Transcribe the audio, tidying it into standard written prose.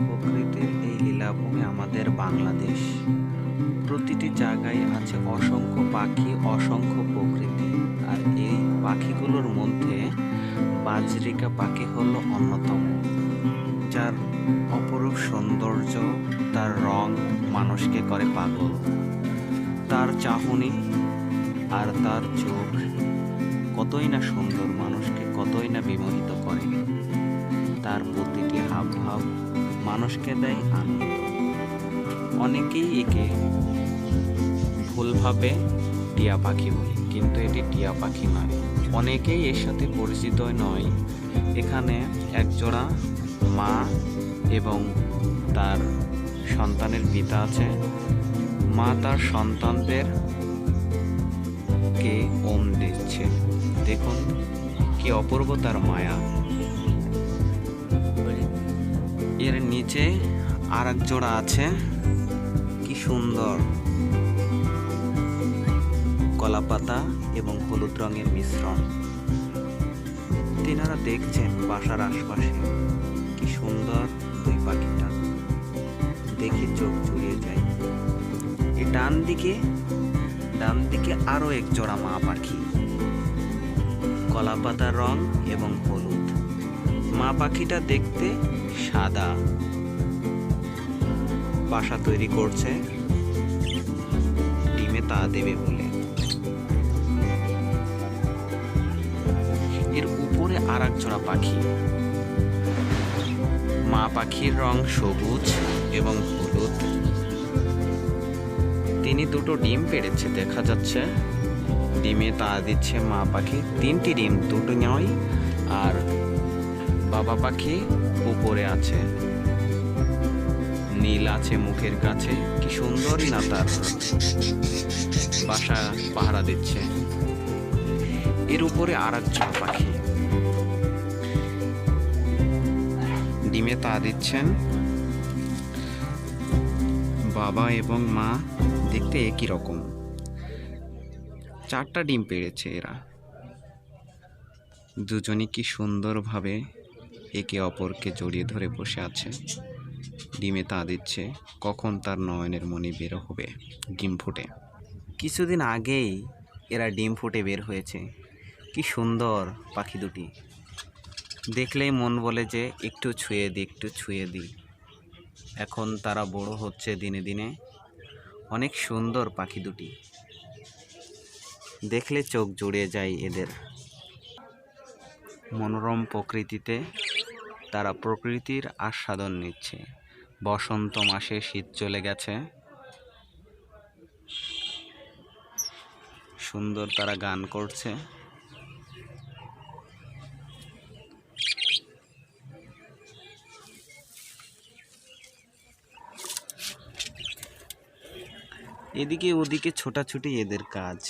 প্রকৃতির এই লীলাভূমি আমাদের বাংলাদেশ। প্রতিটি জায়গায় আছে অসংখ্য পাখি, অসংখ্য প্রকৃতি। আর এই পাখিগুলোর মধ্যে বাজরিকা পাখি হলো অন্যতম, যার অপরূপ সৌন্দর্য, তার রং মানুষকে করে পাগল। তার চাহনি আর তার চোখ কতই না সুন্দর, মানুষকে কতই না বিমোহিত করে। তার প্রতিটি হাবভাব মানুষকে দেয় আনন্দ। অনেকেই একে ভুলভাবে টিয়া পাখি বলে, কিন্তু এটি টিয়া পাখি নয়। অনেকেই এর সাথে পরিচিত নয়। এখানে একজোড়া মা এবং তার সন্তানের পিতা আছে। মা তার সন্তানদের কে ওম দিচ্ছে। দেখুন কি অপূর্ব তার মায়া। এর নিচে আর এক জোড়া আছে, কি সুন্দর, কলাপাতা এবং হলুদ রঙের মিশ্রণ। তিনারা দেখছেন বাসার আশপাশে কি সুন্দর দুই পাখিটা, দেখে চোখ জুড়িয়ে যায়। এই ডান দিকে আরো এক জোড়া মা পাখি, কলাপাতার রং এবং হলুদ। মা পাখিটা দেখতে সাদা, বাসা তৈরি করছে ডিমে তা দেবে বলে। এর উপরে আর এক জোড়া পাখি, মা পাখির রং সবুজ এবং হলুদ। তিনি দুটো ডিম পেড়েছে দেখা যাচ্ছে, ডিমে তা দিচ্ছে মা পাখি। তিনটি ডিম, দুটো নয়। আর বাবা পাখি উপরে আছে, নীল আছে মুখের কাছে। কি সুন্দরই না তার বাসা পাহারা দিচ্ছে। এর উপরে আর এক জোড়া পাখি ডিমে তা দিচ্ছেন। বাবা এবং মা দেখতে একই রকম। 4টা ডিম পেড়েছে এরা। দুজনই কি সুন্দরভাবে একে অপরকে জড়িয়ে ধরে বসে আছে, ডিমে তা দিচ্ছে। কখন তার নয়নের মণি বের হবে ডিম ফুটে। কিছুদিন আগেই এরা ডিম ফুটে বের হয়েছে। কি সুন্দর পাখি দুটি, দেখলেই মন বলে যে একটু ছুঁয়ে দিই, একটু ছুঁয়ে দিই। এখন তারা বড় হচ্ছে দিনে দিনে। অনেক সুন্দর পাখি দুটি, দেখলে চোখ জুড়িয়ে যায় এদের। মনোরম প্রকৃতিতে তারা প্রকৃতির আস্বাদন নিচ্ছে। বসন্ত মাসে শীত চলে গেছে, সুন্দর তারা গান করছে। এদিকে ওদিকে ছোটাছুটি এদের কাজ।